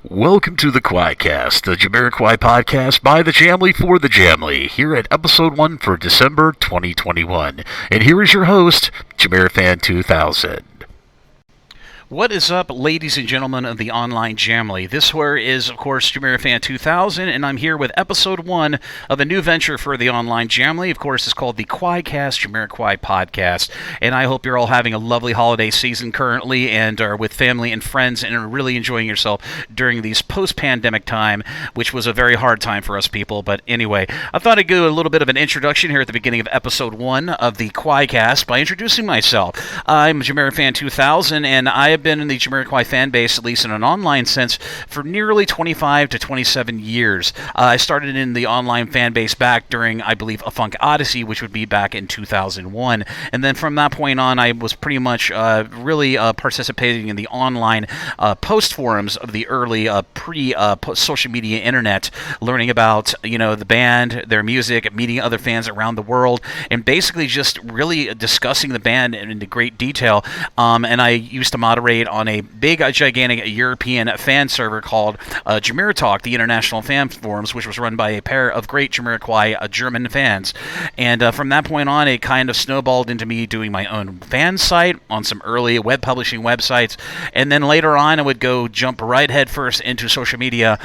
Welcome to the QUAICast, the Jamiroquai Podcast by the Jamly for the Jamly, here at Episode 1 for December 2021. And here is your host, Jamirofan2000. What is up, ladies and gentlemen of the online Jamly? This here is, of course, Jamirofan2000, and I'm here with Episode 1 of a new venture for the online Jamly. Of course, it's called the QUAICast Jamiroquai Podcast, and I hope you're all having a lovely holiday season currently and are with family and friends and are really enjoying yourself during these post-pandemic time, which was a very hard time for us people. But anyway, I thought I'd do a little bit of an introduction here at the beginning of Episode 1 of the QUAICast by introducing myself. I'm Jamirofan2000, and I have been in the Jamiroquai fan base, at least in an online sense, for nearly 25 to 27 years. I started in the online fan base back during, I believe, A Funk Odyssey, which would be back in 2001. And then from that point on, I was pretty much really participating in the online post forums of the early pre-social media internet, learning about, the band, their music, meeting other fans around the world, and basically just really discussing the band into great detail. And I used to moderate on a big, gigantic European fan server called Jamirotalk, the International Fan Forums, which was run by a pair of great Jamiroquai German fans. And from that point on, it kind of snowballed into me doing my own fan site on some early web publishing websites. And then later on, I would jump right headfirst into social media,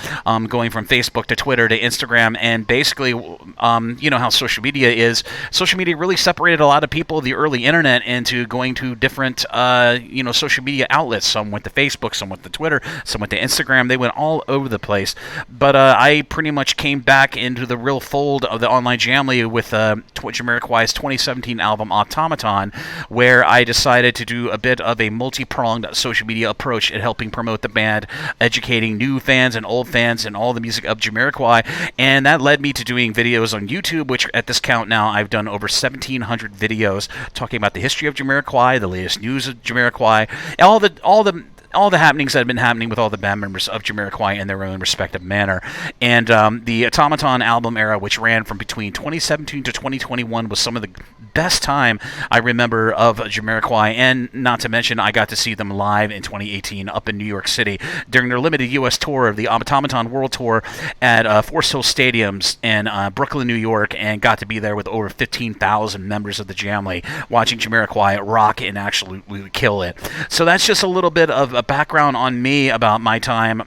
going from Facebook to Twitter to Instagram. And basically, you know how social media is. Social media really separated a lot of people of the early internet into going to different, social media outlets. Some went to Facebook, some went to Twitter, some went to Instagram. They went all over the place. But I pretty much came back into the real fold of the online Jamly with Jamiroquai's 2017 album Automaton, where I decided to do a bit of a multi-pronged social media approach at helping promote the band, educating new fans and old fans and all the music of Jamiroquai. And that led me to doing videos on YouTube, which at this count now I've done over 1,700 videos talking about the history of Jamiroquai, the latest news of Jamiroquai, all the happenings that have been happening with all the band members of Jamiroquai in their own respective manner. And the Automaton album era, which ran from between 2017 to 2021, was some of the best time I remember of Jamiroquai. And not to mention, I got to see them live in 2018 up in New York City during their limited U.S. tour of the Automaton World Tour at Forest Hill Stadiums in Brooklyn, New York, and got to be there with over 15,000 members of the Jamly watching Jamiroquai rock and absolutely kill it. So that's just a little bit of a background on me about my time,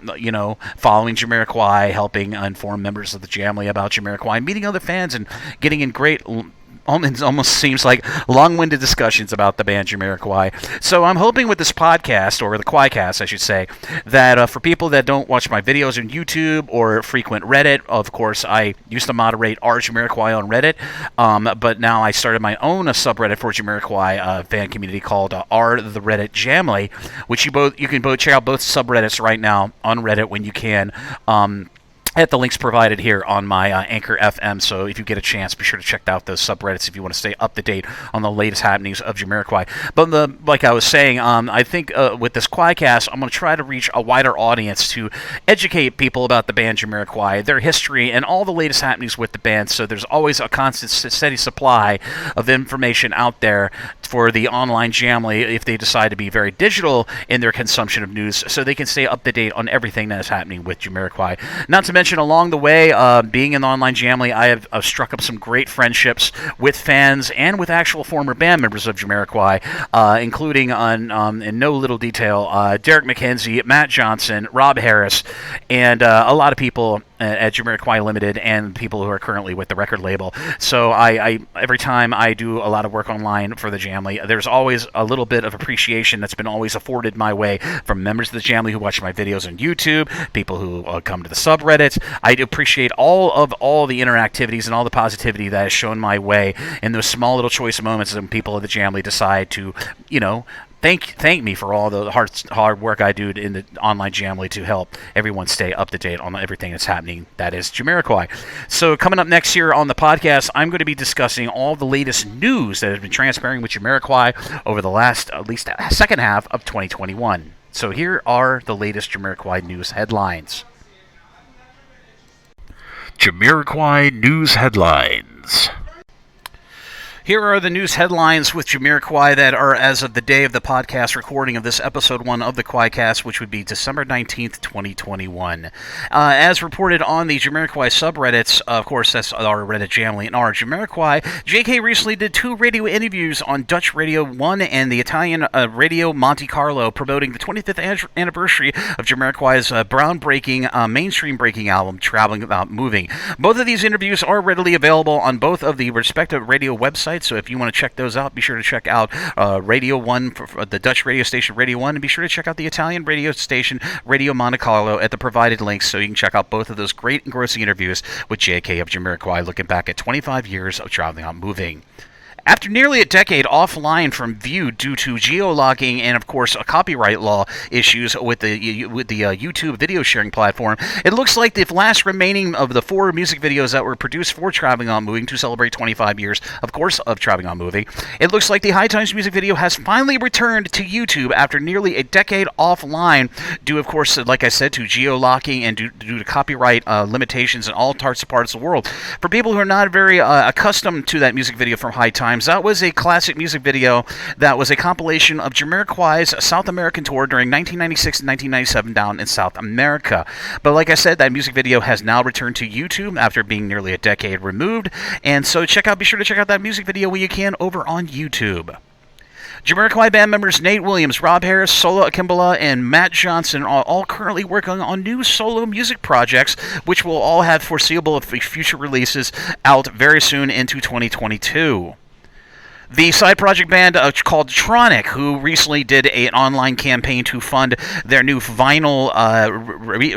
following Jamiroquai, helping inform members of the Jamly about Jamiroquai, meeting other fans, and getting in great, it almost seems like long-winded discussions about the band Jamiroquai. So I'm hoping with this podcast, or the QUAICast, I should say, that for people that don't watch my videos on YouTube or frequent Reddit, of course, I used to moderate R Jamiroquai on Reddit, but now I started my own subreddit for Jamiroquai fan community called R the Reddit Jamly, which you can both check out both subreddits right now on Reddit when you can. At the links provided here on my Anchor FM, so if you get a chance, be sure to check out those subreddits if you want to stay up to date on the latest happenings of Jamiroquai. But like I was saying, I think with this QUAICast, I'm going to try to reach a wider audience to educate people about the band Jamiroquai, their history, and all the latest happenings with the band, so there's always a constant, steady supply of information out there for the online Jamly if they decide to be very digital in their consumption of news, so they can stay up to date on everything that is happening with Jamiroquai. Not to mention, along the way, being in the online Jamly, I have struck up some great friendships with fans and with actual former band members of Jamiroquai, including, in no little detail, Derek McKenzie, Matt Johnson, Rob Harris, and a lot of people at Jamiroquai Limited and people who are currently with the record label. So I every time I do a lot of work online for the Jamly, there's always a little bit of appreciation that's been always afforded my way from members of the Jamly who watch my videos on YouTube, people who come to the subreddits. I appreciate all the interactivities and all the positivity that is shown my way in those small little choice moments when people of the Jamly decide to, thank me for all the hard work I do in the online Jamly to help everyone stay up to date on everything that's happening that is Jamiroquai. So coming up next year on the podcast, I'm going to be discussing all the latest news that has been transpiring with Jamiroquai over the last, at least second half of 2021. So here are the latest Jamiroquai news headlines. Jamiroquai news headlines. Here are the news headlines with Jamiroquai that are as of the day of the podcast recording of this episode 1 of the QUAICast, which would be December 19th, 2021. As reported on the Jamiroquai subreddits, of course, that's our Reddit Jamily and our Jamiroquai, JK recently did 2 radio interviews on Dutch Radio 1 and the Italian Radio Monte Carlo, promoting the 25th anniversary of Jamiroquai's groundbreaking, mainstream-breaking album, Traveling Without Moving. Both of these interviews are readily available on both of the respective radio websites. So if you want to check those out, be sure to check out Radio 1, for the Dutch radio station Radio 1, and be sure to check out the Italian radio station Radio Monte Carlo at the provided links so you can check out both of those great engrossing interviews with JK of Jamiroquai, looking back at 25 years of Traveling Without Moving. After nearly a decade offline from view due to geologging and, of course, copyright law issues with the YouTube video sharing platform, it looks like the last remaining of the 4 music videos that were produced for Traveling On Moving to celebrate 25 years, of course, of Traveling On Moving, it looks like the High Times music video has finally returned to YouTube after nearly a decade offline due, of course, like I said, to geolocking and due to copyright limitations in all parts of the world. For people who are not very accustomed to that music video from High Times, that was a classic music video that was a compilation of Jamiroquai's South American tour during 1996 and 1997 down in South America. But like I said, that music video has now returned to YouTube after being nearly a decade removed, and so be sure to check out that music video when you can over on YouTube. Jamiroquai band members Nate Williams, Rob Harris, Sola Akimbala, and Matt Johnson are all currently working on new solo music projects, which will all have foreseeable future releases out very soon into 2022. The side project band called Tronic, who recently did an online campaign to fund their new vinyl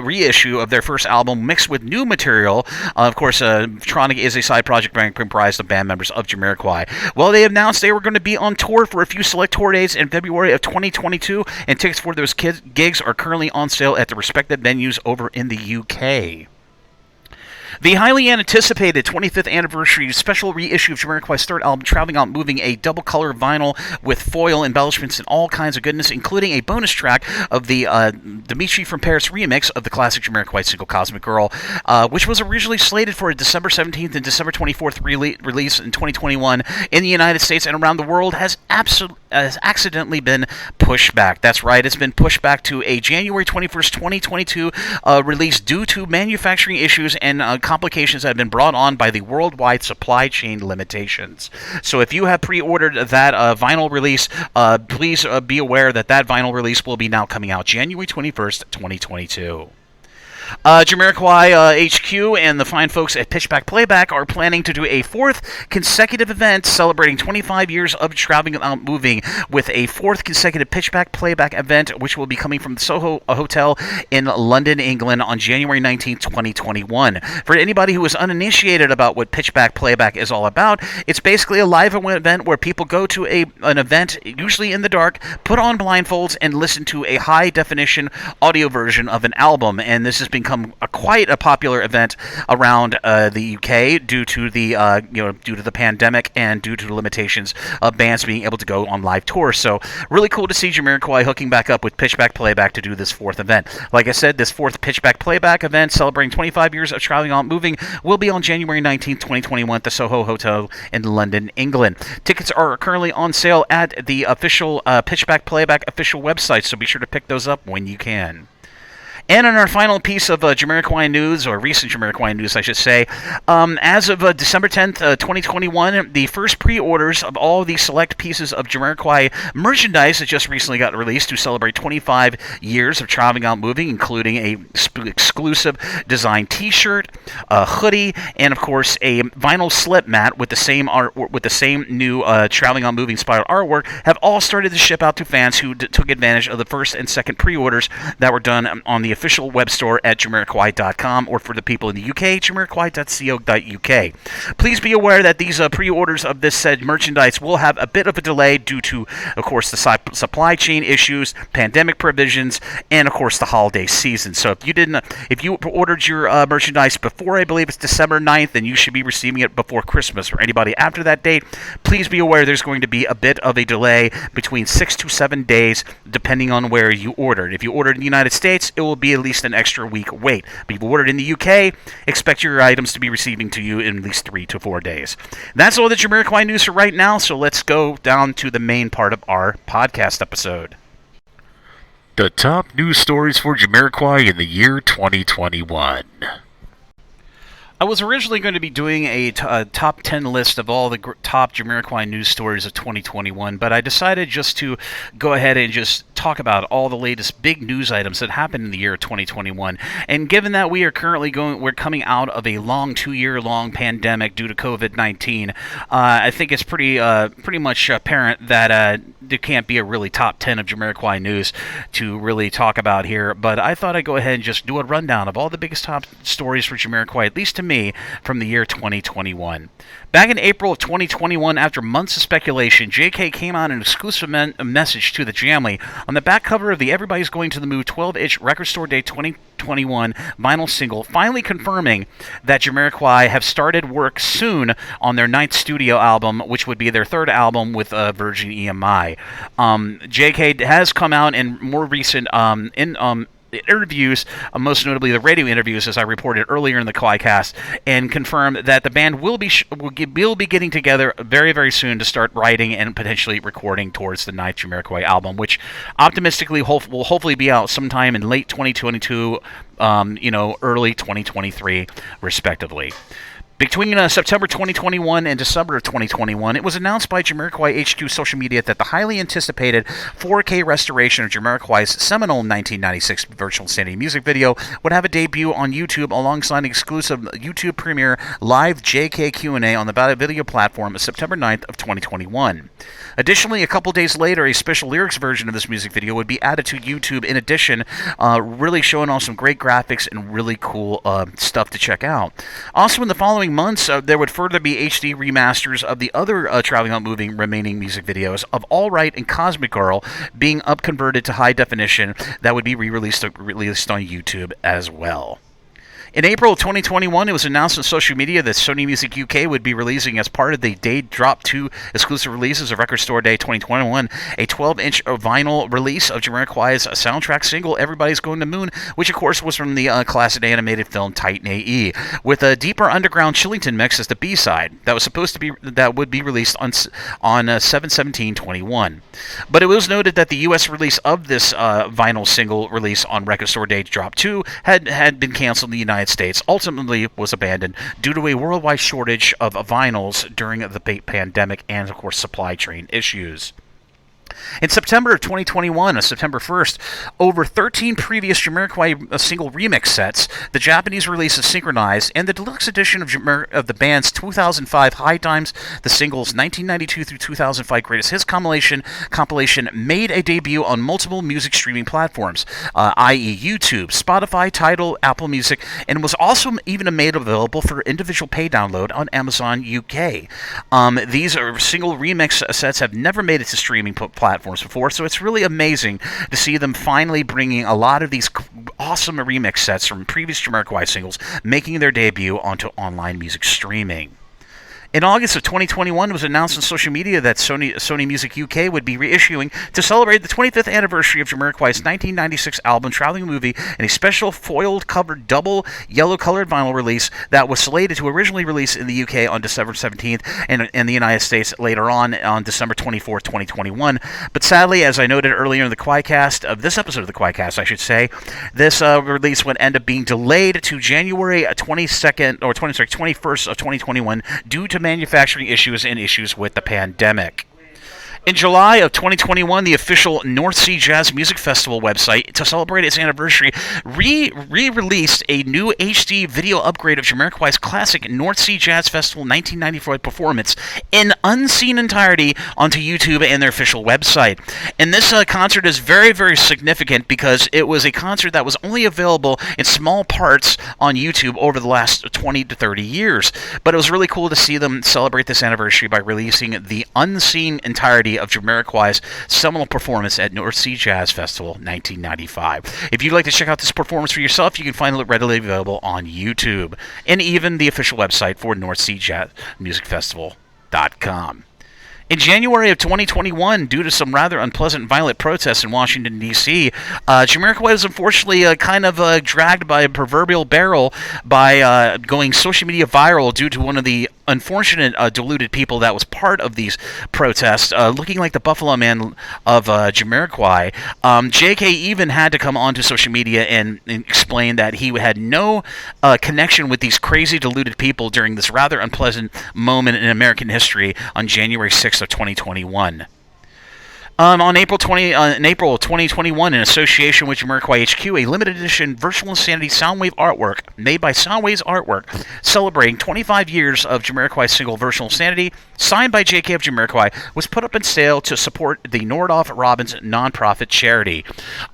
reissue of their first album mixed with new material. Of course, Tronic is a side project band comprised of band members of Jamiroquai. Well, they announced they were going to be on tour for a few select tour dates in February of 2022, and tickets for those gigs are currently on sale at the respective venues over in the UK. The highly anticipated 25th anniversary special reissue of Jamiroquai's third album, Traveling Out Moving, a double-color vinyl with foil embellishments and all kinds of goodness, including a bonus track of the Dimitri from Paris remix of the classic Jamiroquai single Cosmic Girl, which was originally slated for a December 17th and December 24th release in 2021 in the United States and around the world, has accidentally been pushed back. That's right, it's been pushed back to a January 21st, 2022 release due to manufacturing issues and complications that have been brought on by the worldwide supply chain limitations. So if you have pre-ordered that vinyl release, please be aware that vinyl release will be now coming out January 21st, 2022. Jamiroquai HQ and the fine folks at Pitchback Playback are planning to do a 4th consecutive event celebrating 25 years of Traveling Without Moving, with a 4th consecutive Pitchback Playback event, which will be coming from the Soho Hotel in London, England on January 19th, 2021. For anybody who is uninitiated about what Pitchback Playback is all about, it's basically a live event where people go to an event, usually in the dark, put on blindfolds, and listen to a high-definition audio version of an album, and this has become quite a popular event around the UK due to the pandemic and due to the limitations of bands being able to go on live tours. So really cool to see Jamiroquai hooking back up with Pitchback Playback to do this 4th event. Like I said, this 4th Pitchback Playback event celebrating 25 years of Traveling On Moving will be on January 19th, 2021 at the Soho Hotel in London, England. Tickets are currently on sale at the official Pitchback Playback official website, so be sure to pick those up when you can. And in our final piece of Jamiroquai news, or recent Jamiroquai news, I should say, as of December 10th, 2021, the first pre-orders of all the select pieces of Jamiroquai merchandise that just recently got released to celebrate 25 years of Traveling Out Moving, including a exclusive design T-shirt, a hoodie, and of course a vinyl slip mat with the same new Traveling Out Moving inspired artwork, have all started to ship out to fans who took advantage of the first and second pre-orders that were done on the official web store at Jamiroquai.com, or for the people in the UK, Jamiroquai.co.uk. Please be aware that these pre-orders of this said merchandise will have a bit of a delay due to, of course, the supply chain issues, pandemic provisions, and of course the holiday season. So if you ordered your merchandise before, I believe it's December 9th, then you should be receiving it before Christmas. For anybody after that date, please be aware there's going to be a bit of a delay between 6 to 7 days, depending on where you ordered. If you ordered in the United States, it will be at least an extra week wait. But if you ordered in the UK, expect your items to be receiving to you in at least 3 to 4 days. That's all the Jamiroquai news for right now, so let's go down to the main part of our podcast episode. The top news stories for Jamiroquai in the year 2021. I was originally going to be doing a top 10 list of all the top Jamiroquai news stories of 2021, but I decided just to go ahead and just talk about all the latest big news items that happened in the year 2021. And given that we're coming out of a long 2-year-long pandemic due to COVID-19, I think it's pretty much apparent that there can't be a really top 10 of Jamiroquai news to really talk about here. But I thought I'd go ahead and just do a rundown of all the biggest top stories for Jamiroquai, at least to me, from the year 2021. Back in April of 2021, after months of speculation, JK came out an exclusive message to the Jamly on the back cover of the Everybody's Going to the Move 12-inch Record Store Day 2021 vinyl single, finally confirming that Jamiroquai have started work soon on their 9th studio album, which would be their 3rd album with Virgin EMI. JK has come out in more recent interviews, most notably the radio interviews, as I reported earlier in the QUAICast, and confirmed that the band will be getting together very, very soon to start writing and potentially recording towards the 9th Jamiroquai album, which optimistically will hopefully be out sometime in late 2022, early 2023, respectively. Between September 2021 and December of 2021, it was announced by Jamiroquai HQ social media that the highly anticipated 4K restoration of Jamiroquai's seminal 1996 Virtual Insanity music video would have a debut on YouTube alongside an exclusive YouTube premiere live JK Q&A on the video platform of September 9th of 2021. Additionally, a couple days later, a special lyrics version of this music video would be added to YouTube in addition, really showing off some great graphics and really cool stuff to check out. Also, in the following months, there would further be HD remasters of the other Traveling Out Moving remaining music videos of All Right and Cosmic Girl being upconverted to high definition that would be released on YouTube as well. In April of 2021, it was announced on social media that Sony Music UK would be releasing, as part of the Day Drop 2 exclusive releases of Record Store Day 2021, a 12-inch vinyl release of Jamiroquai's soundtrack single, Everybody's Going to the Moon, which of course was from the classic animated film Titan AE, with a deeper underground Chillington mix as the B-side that would be released on 7/17/21. But it was noted that the U.S. release of this vinyl single release on Record Store Day Drop 2 had been canceled in the United States, ultimately was abandoned due to a worldwide shortage of vinyls during the pandemic and, of course, supply chain issues. In September of 2021, on September 1st, over 13 previous Jamiroquai single remix sets, the Japanese release of Synchronized, and the deluxe edition of the band's 2005 High Times, the singles 1992 through 2005 Greatest Hits compilation made a debut on multiple music streaming platforms, i.e. YouTube, Spotify, Tidal, Apple Music, and was also even made available for individual pay download on Amazon UK. These single remix sets have never made it to streaming platforms before, so it's really amazing to see them finally bringing a lot of these awesome remix sets from previous Jamiroquai singles making their debut onto online music streaming. In August of 2021, it was announced on social media that Sony Music UK would be reissuing, to celebrate the 25th anniversary of Jamiroquai's 1996 album Traveling Movie, in a special foiled covered double yellow-colored vinyl release that was slated to originally release in the UK on December 17th and in the United States later on December 24th, 2021. But sadly, as I noted earlier in the QUAICast, of this episode of the QUAICast, I should say, this release would end up being delayed to January 21st of 2021 due to manufacturing issues and issues with the pandemic. In July of 2021, the official North Sea Jazz Music Festival website, to celebrate its anniversary, re-released a new HD video upgrade of Jamiroquai's classic North Sea Jazz Festival 1994 performance in unseen entirety onto YouTube and their official website. And this concert is very, very significant because it was a concert that was only available in small parts on YouTube over the last 20 to 30 years. But it was really cool to see them celebrate this anniversary by releasing the unseen entirety of Jamiroquai's seminal performance at North Sea Jazz Festival 1995. If you'd like to check out this performance for yourself, you can find it readily available on YouTube and even the official website for North Sea Jazz Music Festival.com. In January of 2021, due to some rather unpleasant violent protests in Washington, D.C., Jamiroquai was unfortunately kind of dragged by a proverbial barrel by going social media viral due to one of the unfortunate deluded people that was part of these protests, looking like the Buffalo Man of Jamiroquai. J.K. even had to come onto social media and explain that he had no connection with these crazy deluded people during this rather unpleasant moment in American history on January 6th of 2021. On April 2021, in association with Jamiroquai HQ, a limited edition Virtual Insanity Soundwave artwork made by Soundwave's Artwork, celebrating 25 years of Jamiroquai's single Virtual Insanity, signed by J.K. of Jamiroquai, was put up on sale to support the Nordhoff Robbins nonprofit charity.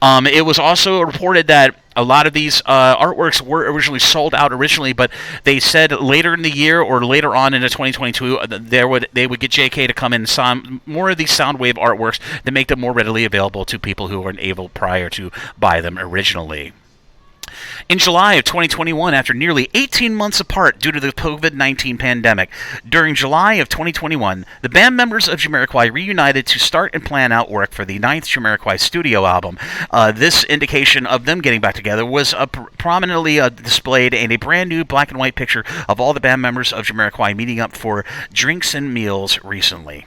It was also reported that a lot of these artworks were originally sold out but they said later in the year or later on into 2022 they would get JK to come in and sign more of these Soundwave artworks to make them more readily available to people who weren't able prior to buy them originally. In July of 2021, after nearly 18 months apart due to the COVID-19 pandemic, during July of 2021, the band members of Jamiroquai reunited to start and plan out work for the 9th Jamiroquai studio album. This indication of them getting back together was prominently displayed in a brand new black and white picture of all the band members of Jamiroquai meeting up for drinks and meals recently.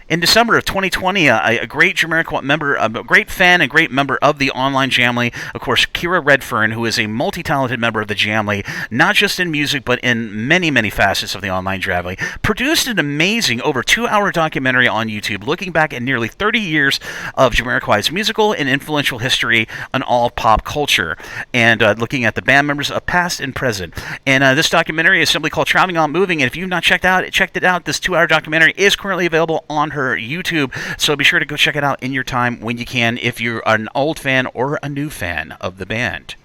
In December of 2020, a great Jamiroquai member, a great fan and great member of the online Jamly, of course, Kira Redfern, who is a multi-talented member of the Jamly, not just in music, but in many, many facets of the online Jamly, produced an amazing over 2-hour documentary on YouTube looking back at nearly 30 years of Jamiroquai's musical and influential history on all pop culture, and looking at the band members of past and present. And this documentary is simply called Traveling on Moving, and if you've not checked it out, this 2-hour documentary is currently available on her YouTube, so be sure to go check it out in your time when you can if you're an old fan or a new fan of the band.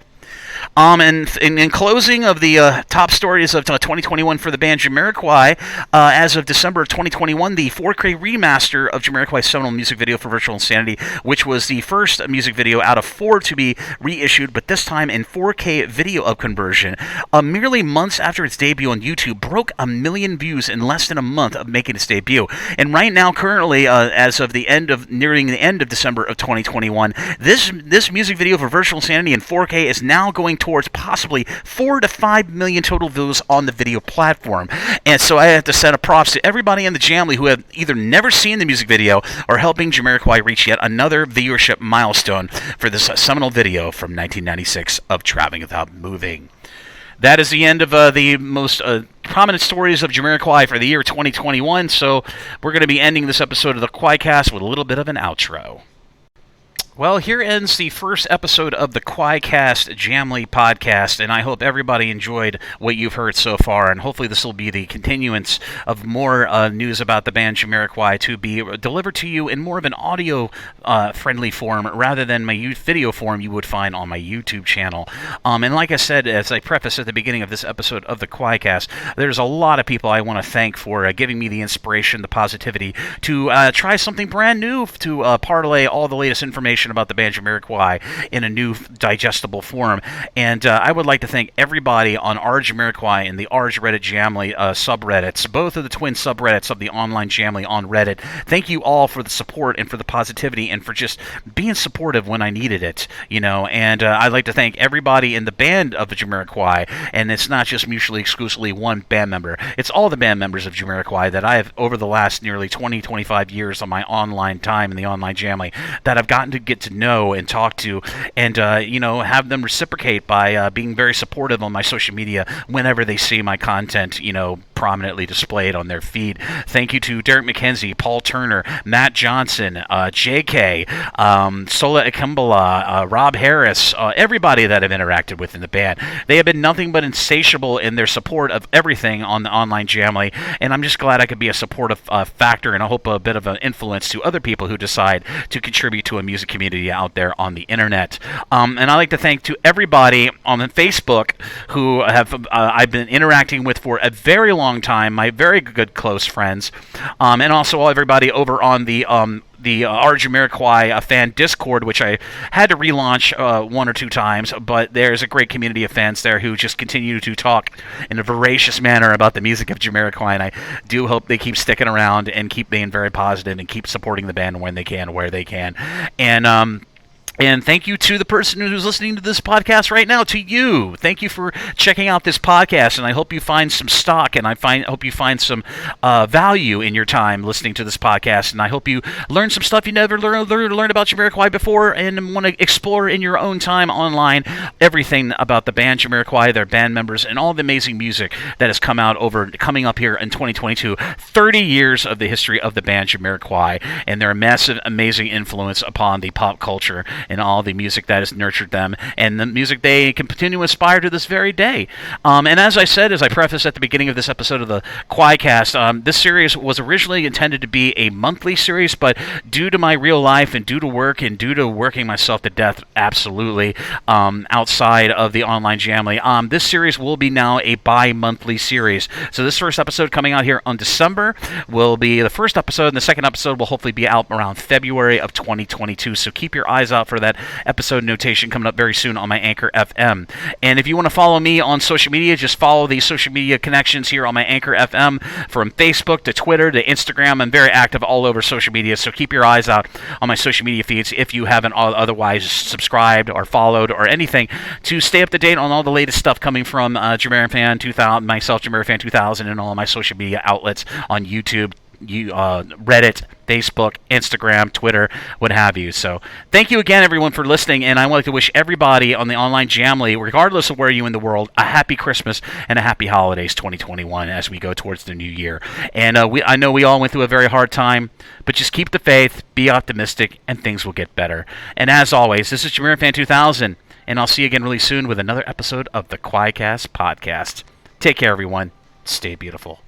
And in closing of the top stories of 2021 for the band Jamiroquai, as of December of 2021, the 4K remaster of Jamiroquai's seminal music video for Virtual Insanity, which was the first music video out of 4 to be reissued, but this time in 4K video of conversion, merely months after its debut on YouTube, broke 1 million views in less than a month of making its debut. And right now, currently, as of nearing the end of December of 2021, this music video for Virtual Insanity in 4K is now going towards possibly 4 to 5 million total views on the video platform. And so I have to send a props to everybody in the Jamly who have either never seen the music video or helping Jamiroquai reach yet another viewership milestone for this seminal video from 1996 of Traveling Without Moving. That is the end of the most prominent stories of Jamiroquai for the year 2021, so we're going to be ending this episode of the QUAICast with a little bit of an outro. Well, here ends the first episode of the QUAICast Jamly Podcast, and I hope everybody enjoyed what you've heard so far, and hopefully this will be the continuance of more news about the band Jamiroquai to be delivered to you in more of an audio-friendly form rather than my video form you would find on my YouTube channel. And like I said, as I preface at the beginning of this episode of the QUAICast, there's a lot of people I want to thank for giving me the inspiration, the positivity to try something brand new, to parlay all the latest information about the band Jamiroquai in a new digestible form. And I would like to thank everybody on our Jamiroquai and the R's Reddit Jamly subreddits, both of the twin subreddits of the online Jamly on Reddit. Thank you all for the support and for the positivity and for just being supportive when I needed it, you know. And I'd like to thank everybody in the band of the Jamiroquai, and it's not just mutually exclusively one band member. It's all the band members of Jamiroquai that I have, over the last nearly 20-25 years of my online time in the online Jamly, that I've gotten to get to know and talk to, and you know, have them reciprocate by being very supportive on my social media whenever they see my content, you know, prominently displayed on their feed. Thank you to Derek McKenzie, Paul Turner, Matt Johnson, JK, Sola Akimbala, Rob Harris, everybody that I've interacted with in the band. They have been nothing but insatiable in their support of everything on the online Jamly, and I'm just glad I could be a supportive factor, and I hope a bit of an influence to other people who decide to contribute to a music community out there on the internet. And I'd like to thank to everybody on Facebook who have I've been interacting with for a very long time, my very good close friends, and also everybody over on the our Jamiroquai fan Discord, which I had to relaunch one or two times, but there's a great community of fans there who just continue to talk in a voracious manner about the music of Jamiroquai, and I do hope they keep sticking around and keep being very positive and keep supporting the band when they can, where they can. And thank you to the person who's listening to this podcast right now, to you. Thank you for checking out this podcast, and I hope you find some stock, and hope you find some value in your time listening to this podcast, and I hope you learn some stuff you never learned about Jamiroquai before and want to explore in your own time online everything about the band Jamiroquai, their band members, and all the amazing music that has coming up here in 2022. 30 years of the history of the band Jamiroquai, and their massive, amazing influence upon the pop culture and all the music that has nurtured them, and the music they can continue to inspire to this very day. And as I said, as I prefaced at the beginning of this episode of the QUAICast, this series was originally intended to be a monthly series, but due to my real life and due to work and due to working myself to death absolutely outside of the online Jamly, this series will be now a bi-monthly series. So this first episode coming out here on December will be the first episode, and the second episode will hopefully be out around February of 2022. So keep your eyes out for that episode notation coming up very soon on my Anchor FM. And if you want to follow me on social media, just follow the social media connections here on my Anchor FM, from Facebook to Twitter to Instagram. I'm very active all over social media, so keep your eyes out on my social media feeds if you haven't otherwise subscribed or followed or anything, to stay up to date on all the latest stuff coming from Jamirofan 2000, myself, Jamirofan 2000, and all my social media outlets on YouTube, Reddit, Facebook, Instagram, Twitter, what have you. So thank you again, everyone, for listening, and I would like to wish everybody on the online Jamly, regardless of where you're in the world, a happy Christmas and a happy holidays 2021 as we go towards the new year. And I know we all went through a very hard time, but just keep the faith, be optimistic, and things will get better. And as always, this is Jamirofan 2000, and I'll see you again really soon with another episode of the QUAICast Podcast. Take care, everyone. Stay beautiful.